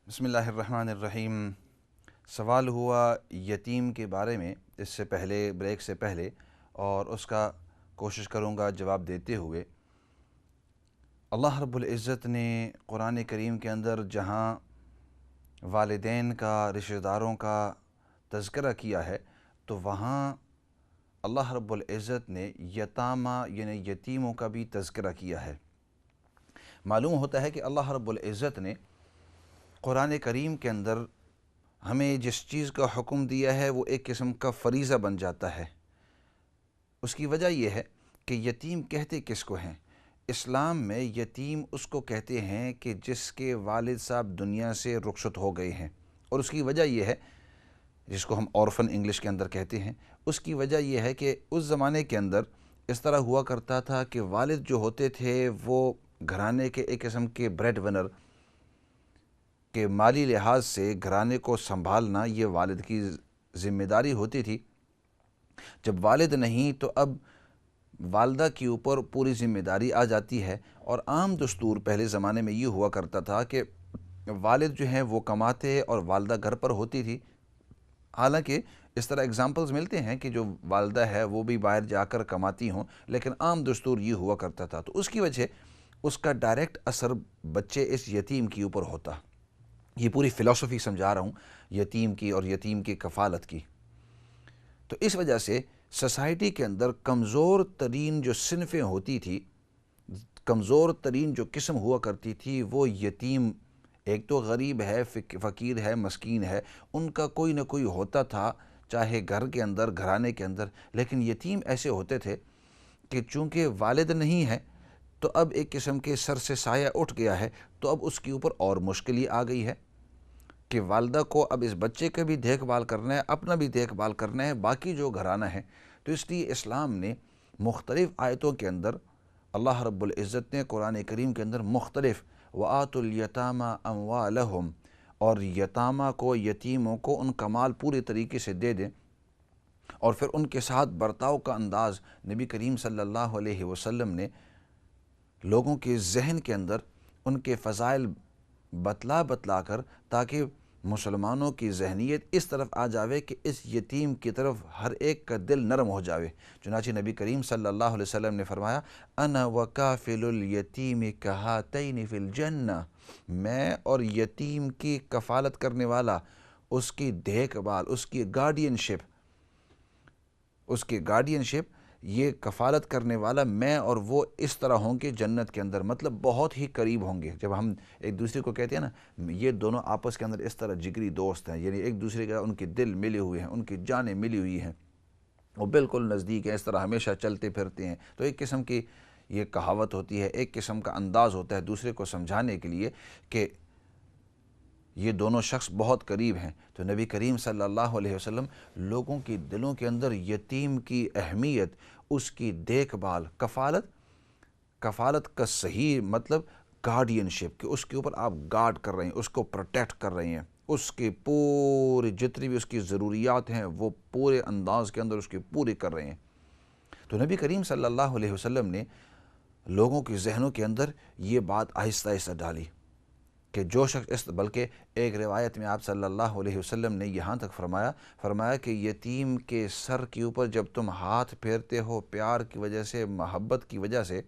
بسم اللہ الرحمن الرحیم۔ سوال ہوا یتیم کے بارے میں اس سے پہلے بریک سے پہلے، اور اس کا کوشش کروں گا جواب دیتے ہوئے۔ اللہ رب العزت نے قرآن کریم کے اندر جہاں والدین کا، رشتہ داروں کا تذکرہ کیا ہے، تو وہاں اللہ رب العزت نے یتامہ یعنی یتیموں کا بھی تذکرہ کیا ہے۔ معلوم ہوتا ہے کہ اللہ رب العزت نے قرآن کریم کے اندر ہمیں جس چیز کا حکم دیا ہے وہ ایک قسم کا فریضہ بن جاتا ہے۔ اس کی وجہ یہ ہے کہ یتیم کہتے کس کو ہیں؟ اسلام میں یتیم اس کو کہتے ہیں کہ جس کے والد صاحب دنیا سے رخصت ہو گئے ہیں، اور اس کی وجہ یہ ہے، جس کو ہم اورفن انگلش کے اندر کہتے ہیں، اس کی وجہ یہ ہے کہ اس زمانے کے اندر اس طرح ہوا کرتا تھا کہ والد جو ہوتے تھے وہ گھرانے کے ایک قسم کے بریڈ ونر کہ مالی لحاظ سے گھرانے کو سنبھالنا یہ والد کی ذمہ داری ہوتی تھی۔ جب والد نہیں تو اب والدہ کے اوپر پوری ذمہ داری آ جاتی ہے، اور عام دستور پہلے زمانے میں یہ ہوا کرتا تھا کہ والد جو ہیں وہ کماتے اور والدہ گھر پر ہوتی تھی۔ حالانکہ اس طرح اگزامپلز ملتے ہیں کہ جو والدہ ہے وہ بھی باہر جا کر کماتی ہوں، لیکن عام دستور یہ ہوا کرتا تھا، تو اس کی وجہ اس کا ڈائریکٹ اثر بچے اس یتیم کے اوپر ہوتا۔ یہ پوری فلسفی سمجھا رہا ہوں یتیم کی اور یتیم کی کفالت کی۔ تو اس وجہ سے سوسائٹی کے اندر کمزور ترین جو صنفیں ہوتی تھی، کمزور ترین جو قسم ہوا کرتی تھی، وہ یتیم، ایک تو غریب ہے، فقیر ہے، مسکین ہے، ان کا کوئی نہ کوئی ہوتا تھا، چاہے گھر کے اندر، گھرانے کے اندر۔ لیکن یتیم ایسے ہوتے تھے کہ چونکہ والد نہیں ہے تو اب ایک قسم کے سر سے سایہ اٹھ گیا ہے، تو اب اس کے اوپر اور مشکل ہی آ گئی ہے کہ والدہ کو اب اس بچے کا بھی دیکھ بھال کرنا ہے، اپنا بھی دیکھ بھال کرنا ہے، باقی جو گھرانہ ہے۔ تو اس لیے اسلام نے مختلف آیتوں کے اندر، اللہ رب العزت نے قرآن کریم کے اندر مختلف وَآتُوا الْيَتَامَى أَمْوَالَهُمْ، اور یتامہ کو، یتیموں کو ان کا مال پوری طریقے سے دے دیں، اور پھر ان کے ساتھ برتاؤ کا انداز نبی کریم صلی اللہ علیہ وسلم نے لوگوں کے ذہن کے اندر ان کے فضائل بتلا کر، تاکہ مسلمانوں کی ذہنیت اس طرف آ جاوے کہ اس یتیم کی طرف ہر ایک کا دل نرم ہو جاوے۔ چنانچہ نبی کریم صلی اللہ علیہ وسلم نے فرمایا، انا وکافل الیتیم کہاتین فی الجنہ، میں اور یتیم کی کفالت کرنے والا، اس کی دیکھ بھال، اس کی گارڈینشپ، یہ کفالت کرنے والا میں اور وہ اس طرح ہوں گے جنت کے اندر، مطلب بہت ہی قریب ہوں گے۔ جب ہم ایک دوسرے کو کہتے ہیں نا، یہ دونوں آپس کے اندر اس طرح جگری دوست ہیں، یعنی ایک دوسرے کا ان کے دل ملے ہوئے ہیں، ان کی جانیں ملی ہوئی ہیں، وہ بالکل نزدیک ہیں، اس طرح ہمیشہ چلتے پھرتے ہیں، تو ایک قسم کی یہ کہاوت ہوتی ہے، ایک قسم کا انداز ہوتا ہے دوسرے کو سمجھانے کے لیے کہ یہ دونوں شخص بہت قریب ہیں۔ تو نبی کریم صلی اللہ علیہ وسلم لوگوں کے دلوں کے اندر یتیم کی اہمیت، اس کی دیکھ بھال، کفالت کا صحیح مطلب گارڈینشپ، کہ اس کے اوپر آپ گارڈ کر رہے ہیں، اس کو پروٹیکٹ کر رہے ہیں، اس کے پورے جتنی بھی اس کی ضروریات ہیں وہ پورے انداز کے اندر اس کی پوری کر رہے ہیں۔ تو نبی کریم صلی اللہ علیہ وسلم نے لوگوں کے ذہنوں کے اندر یہ بات آہستہ آہستہ ڈالی کہ جو شخص بلکہ ایک روایت میں آپ صلی اللہ علیہ وسلم نے یہاں تک فرمایا کہ یتیم کے سر کے اوپر جب تم ہاتھ پھیرتے ہو پیار کی وجہ سے، محبت کی وجہ سے،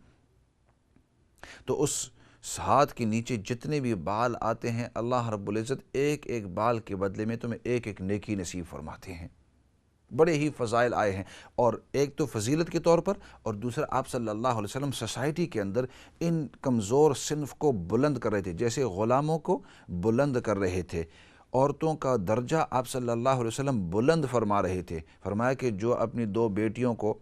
تو اس ہاتھ کے نیچے جتنے بھی بال آتے ہیں، اللہ رب العزت ایک ایک بال کے بدلے میں تمہیں ایک ایک نیکی نصیب فرماتے ہیں۔ بڑے ہی فضائل آئے ہیں، اور ایک تو فضیلت کے طور پر، اور دوسرا آپ صلی اللہ علیہ وسلم سوسائٹی کے اندر ان کمزور صنف کو بلند کر رہے تھے، جیسے غلاموں کو بلند کر رہے تھے، عورتوں کا درجہ آپ صلی اللہ علیہ وسلم بلند فرما رہے تھے۔ فرمایا کہ جو اپنی 2 بیٹیوں کو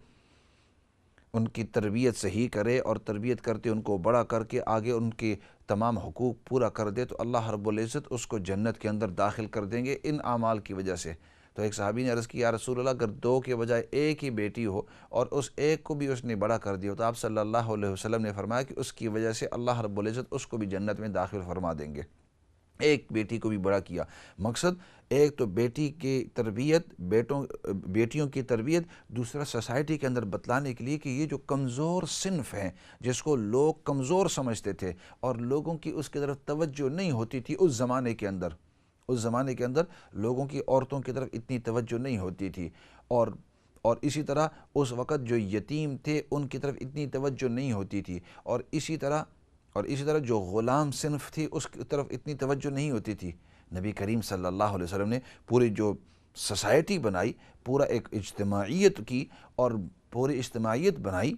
ان کی تربیت صحیح کرے، اور تربیت کرتے ان کو بڑا کر کے آگے ان کے تمام حقوق پورا کر دے، تو اللہ رب العزت اس کو جنت کے اندر داخل کر دیں گے ان اعمال کی وجہ سے۔ تو ایک صحابی نے عرض کی، یا رسول اللہ، اگر 2 کے بجائے ایک ہی بیٹی ہو اور اس ایک کو بھی اس نے بڑا کر دیا، تو آپ صلی اللہ علیہ وسلم نے فرمایا کہ اس کی وجہ سے اللہ رب العزت اس کو بھی جنت میں داخل فرما دیں گے۔ ایک بیٹی کو بھی بڑا کیا۔ مقصد ایک تو بیٹی کی تربیت، بیٹیوں کی تربیت، دوسرا سوسائٹی کے اندر بتلانے کے لیے کہ یہ جو کمزور صنف ہیں جس کو لوگ کمزور سمجھتے تھے اور لوگوں کی اس کی طرف توجہ نہیں ہوتی تھی اس زمانے کے اندر، لوگوں کی عورتوں کی طرف اتنی توجہ نہیں ہوتی تھی، اور اسی طرح اس وقت جو یتیم تھے ان کی طرف اتنی توجہ نہیں ہوتی تھی، اور اسی طرح جو غلام صنف تھی اس کی طرف اتنی توجہ نہیں ہوتی تھی۔ نبی کریم صلی اللہ علیہ وسلم نے پوری جو سوسائٹی بنائی، پورا ایک اجتماعیت کی، اور پوری اجتماعیت بنائی،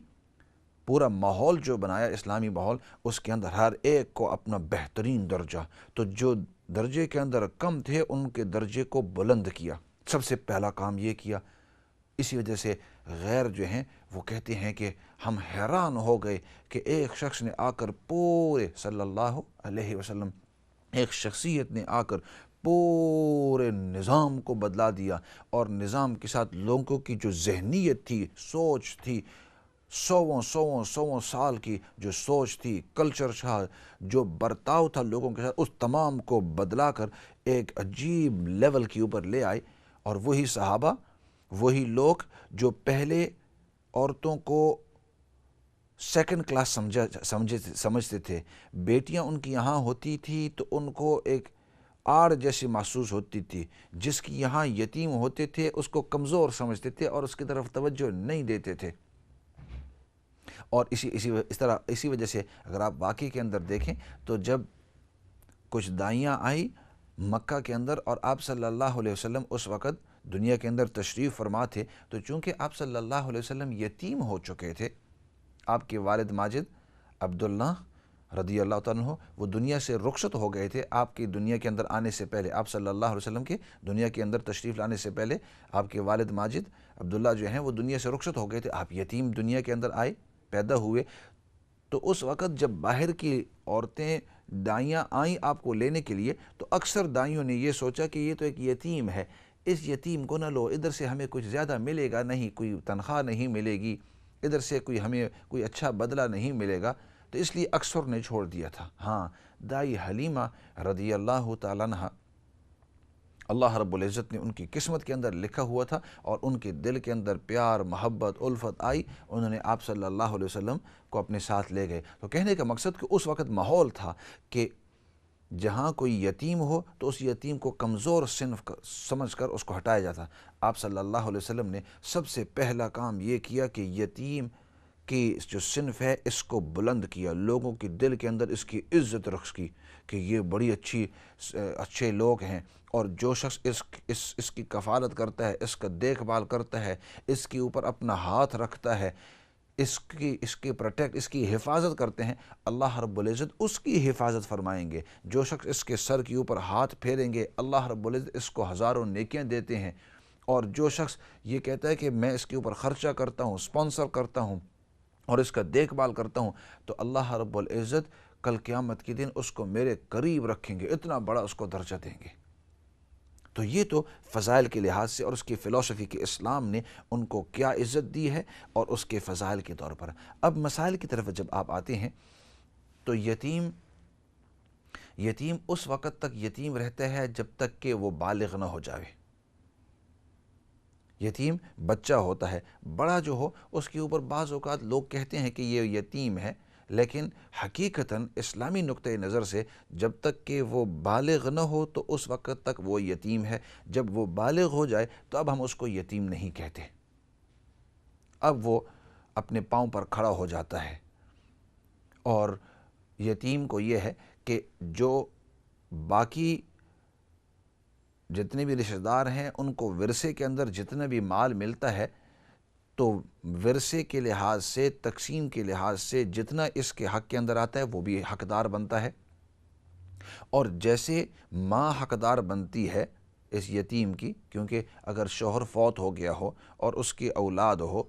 پورا ماحول جو بنایا اسلامی ماحول، اس کے اندر ہر ایک کو اپنا بہترین درجہ، تو جو درجے کے اندر کم تھے ان کے درجے کو بلند کیا، سب سے پہلا کام یہ کیا۔ اسی وجہ سے غیر جو ہیں وہ کہتے ہیں کہ ہم حیران ہو گئے کہ ایک شخص نے آ کر پورے صلی اللہ علیہ وسلم، ایک شخصیت نے آ کر پورے نظام کو بدلا دیا، اور نظام کے ساتھ لوگوں کی جو ذہنیت تھی، سوچ تھی، سووں سال کی جو سوچ تھی، کلچر تھا، جو برتاؤ تھا لوگوں کے ساتھ، اس تمام کو بدلا کر ایک عجیب لیول کے اوپر لے آئے۔ اور وہی صحابہ، وہی لوگ جو پہلے عورتوں کو سیکنڈ کلاس سمجھتے تھے، بیٹیاں ان کی یہاں ہوتی تھی تو ان کو ایک آڑ جیسی محسوس ہوتی تھی، جس کی یہاں یتیم ہوتے تھے اس کو کمزور سمجھتے تھے اور اس کی طرف توجہ نہیں دیتے تھے۔ اور اسی وجہ سے اگر آپ واقعے کے اندر دیکھیں تو جب کچھ دائیاں آئی مکہ کے اندر اور آپ صلی اللہ علیہ وسلم اس وقت دنیا کے اندر تشریف فرما تھے، تو چونکہ آپ صلی اللہ علیہ وسلم یتیم ہو چکے تھے، آپ کے والد ماجد عبداللہ رضی اللہ تعالیٰ عنہ وہ دنیا سے رخصت ہو گئے تھے۔ آپ کی دنیا کے اندر آنے سے پہلے، آپ صلی اللہ علیہ وسلم کے دنیا کے اندر تشریف لانے سے پہلے آپ کے والد ماجد عبداللہ جو ہیں وہ دنیا سے رخصت ہو گئے تھے، آپ یتیم دنیا کے اندر آئے، پیدا ہوئے۔ تو اس وقت جب باہر کی عورتیں دائیاں آئیں آپ کو لینے کے لیے، تو اکثر دائیوں نے یہ سوچا کہ یہ تو ایک یتیم ہے، اس یتیم کو نہ لو، ادھر سے ہمیں کچھ زیادہ ملے گا نہیں، کوئی تنخواہ نہیں ملے گی، ادھر سے ہمیں کوئی اچھا بدلہ نہیں ملے گا، تو اس لیے اکثر نے چھوڑ دیا تھا۔ ہاں، دائی حلیمہ رضی اللہ تعالیٰ عنہ، اللہ رب العزت نے ان کی قسمت کے اندر لکھا ہوا تھا اور ان کے دل کے اندر پیار، محبت، الفت آئی، انہوں نے آپ صلی اللہ علیہ وسلم کو اپنے ساتھ لے گئے۔ تو کہنے کا مقصد کہ اس وقت ماحول تھا کہ جہاں کوئی یتیم ہو تو اس یتیم کو کمزور صنف سمجھ کر اس کو ہٹایا جاتا۔ آپ صلی اللہ علیہ وسلم نے سب سے پہلا کام یہ کیا کہ یتیم کی جو صنف ہے اس کو بلند کیا، لوگوں کے دل کے اندر اس کی عزت رخ کی کہ یہ بڑی اچھے لوگ ہیں، اور جو شخص اس کی کفالت کرتا ہے، اس کا دیکھ بھال کرتا ہے، اس کے اوپر اپنا ہاتھ رکھتا ہے، اس کی حفاظت کرتے ہیں، اللہ رب العزت اس کی حفاظت فرمائیں گے۔ جو شخص اس کے سر کے اوپر ہاتھ پھیریں گے، اللہ رب العزت اس کو ہزاروں نیکیاں دیتے ہیں۔ اور جو شخص یہ کہتا ہے کہ میں اس کے اوپر خرچہ کرتا ہوں، سپانسر کرتا ہوں اور اس کا دیکھ بھال کرتا ہوں، تو اللہ رب العزت کل قیامت کے دن اس کو میرے قریب رکھیں گے، اتنا بڑا اس کو درجہ دیں گے۔ تو یہ تو فضائل کے لحاظ سے اور اس کی فلسفی کے اسلام نے ان کو کیا عزت دی ہے اور اس کے فضائل کے طور پر۔ اب مسائل کی طرف جب آپ آتے ہیں تو یتیم اس وقت تک یتیم رہتا ہے جب تک کہ وہ بالغ نہ ہو جائے۔ یتیم بچہ ہوتا ہے، بڑا جو ہو اس کے اوپر بعض اوقات لوگ کہتے ہیں کہ یہ یتیم ہے، لیکن حقیقتاً اسلامی نقطۂ نظر سے جب تک کہ وہ بالغ نہ ہو تو اس وقت تک وہ یتیم ہے۔ جب وہ بالغ ہو جائے تو اب ہم اس کو یتیم نہیں کہتے، اب وہ اپنے پاؤں پر کھڑا ہو جاتا ہے۔ اور یتیم کو یہ ہے کہ جو باقی جتنے بھی رشتہ دار ہیں ان کو ورثے کے اندر جتنا بھی مال ملتا ہے تو ورثے کے لحاظ سے، تقسیم کے لحاظ سے جتنا اس کے حق کے اندر آتا ہے وہ بھی حقدار بنتا ہے، اور جیسے ماں حقدار بنتی ہے اس یتیم کی، کیونکہ اگر شوہر فوت ہو گیا ہو اور اس کی اولاد ہو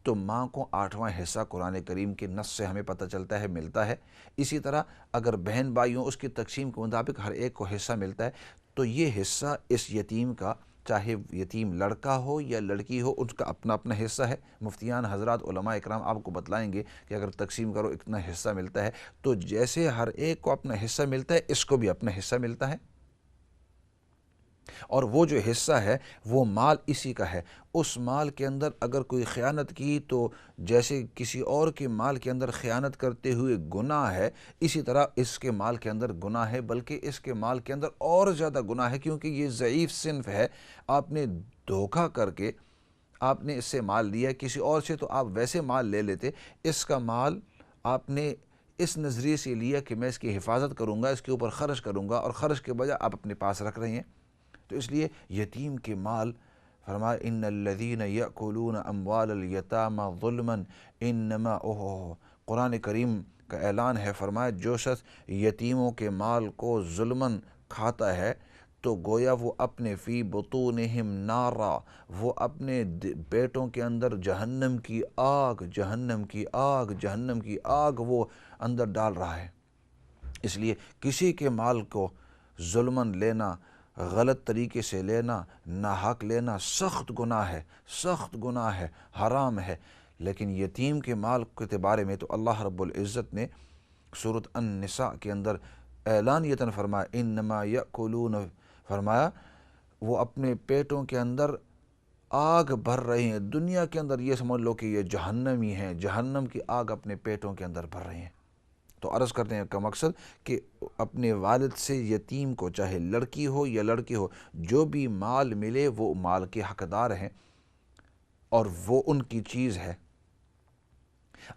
تو ماں کو 8واں حصہ قرآن کریم کے نص سے ہمیں پتہ چلتا ہے ملتا ہے۔ اسی طرح اگر بہن بھائی ہوں اس کی تقسیم کے مطابق ہر ایک کو حصہ ملتا ہے، تو یہ حصہ اس یتیم کا چاہے یتیم لڑکا ہو یا لڑکی ہو، اس کا اپنا اپنا حصہ ہے۔ مفتیان حضرات علماء اکرام آپ کو بتلائیں گے کہ اگر تقسیم کرو اتنا حصہ ملتا ہے، تو جیسے ہر ایک کو اپنا حصہ ملتا ہے، اس کو بھی اپنا حصہ ملتا ہے، اور وہ جو حصہ ہے وہ مال اسی کا ہے۔ اس مال کے اندر اگر کوئی خیانت کی تو جیسے کسی اور کے مال کے اندر خیانت کرتے ہوئے گناہ ہے، اسی طرح اس کے مال کے اندر گناہ ہے، بلکہ اس کے مال کے اندر اور زیادہ گناہ ہے، کیونکہ یہ ضعیف صنف ہے۔ آپ نے دھوکہ کر کے آپ نے اس سے مال لیا کسی اور سے، تو آپ ویسے مال لے لیتے۔ اس کا مال آپ نے اس نظریے سے لیا کہ میں اس کی حفاظت کروں گا، اس کے اوپر خرچ کروں گا، اور خرچ کے بجائے آپ اپنے پاس رکھ رہے ہیں۔ تو اس لیے یتیم کے مال، فرمایا ان الذین یأکلون اموال الیتامی ظلما انما قرآن کریم کا اعلان ہے، فرمایا جو شخص یتیموں کے مال کو ظلماً کھاتا ہے تو گویا وہ اپنے فی بطونہم نارا، وہ اپنے پیٹوں کے اندر جہنم کی آگ، جہنم کی آگ، جہنم کی آگ وہ اندر ڈال رہا ہے۔ اس لیے کسی کے مال کو ظلماً لینا، غلط طریقے سے لینا، ناحق لینا سخت گناہ ہے، سخت گناہ ہے، حرام ہے۔ لیکن یتیم کے مال کے بارے میں تو اللہ رب العزت نے سورۃ النساء کے اندر اعلانیتاً فرمایا انما یأکلون، فرمایا وہ اپنے پیٹوں کے اندر آگ بھر رہے ہیں۔ دنیا کے اندر یہ سمجھ لو کہ یہ جہنمی ہیں، جہنم کی آگ اپنے پیٹوں کے اندر بھر رہے ہیں۔ تو عرض کرتے ہیں کا مقصد کہ اپنے والد سے یتیم کو، چاہے لڑکی ہو یا لڑکی ہو، جو بھی مال ملے وہ مال کے حقدار ہیں اور وہ ان کی چیز ہے۔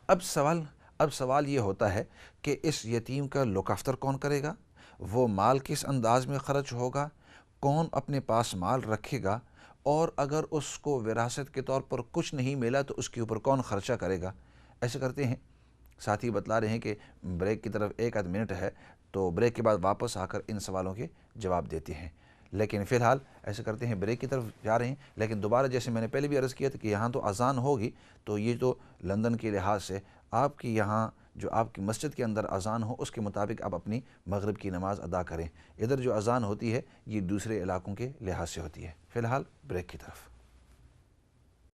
اب سوال یہ ہوتا ہے کہ اس یتیم کا لک آفٹر کون کرے گا؟ وہ مال کس انداز میں خرچ ہوگا؟ کون اپنے پاس مال رکھے گا؟ اور اگر اس کو وراثت کے طور پر کچھ نہیں ملا تو اس کے اوپر کون خرچہ کرے گا؟ ایسے کرتے ہیں، ساتھی بتلا رہے ہیں کہ بریک کی طرف ایک آدھ منٹ ہے، تو بریک کے بعد واپس آ کر ان سوالوں کے جواب دیتے ہیں۔ لیکن فی الحال ایسے کرتے ہیں، بریک کی طرف جا رہے ہیں، لیکن دوبارہ جیسے میں نے پہلے بھی عرض کیا تھا کہ یہاں تو اذان ہوگی، تو یہ تو لندن کے لحاظ سے آپ کی یہاں جو آپ کی مسجد کے اندر اذان ہو اس کے مطابق آپ اپنی مغرب کی نماز ادا کریں۔ ادھر جو اذان ہوتی ہے یہ دوسرے علاقوں کے لحاظ سے ہوتی ہے۔ فی الحال بریک کی طرف۔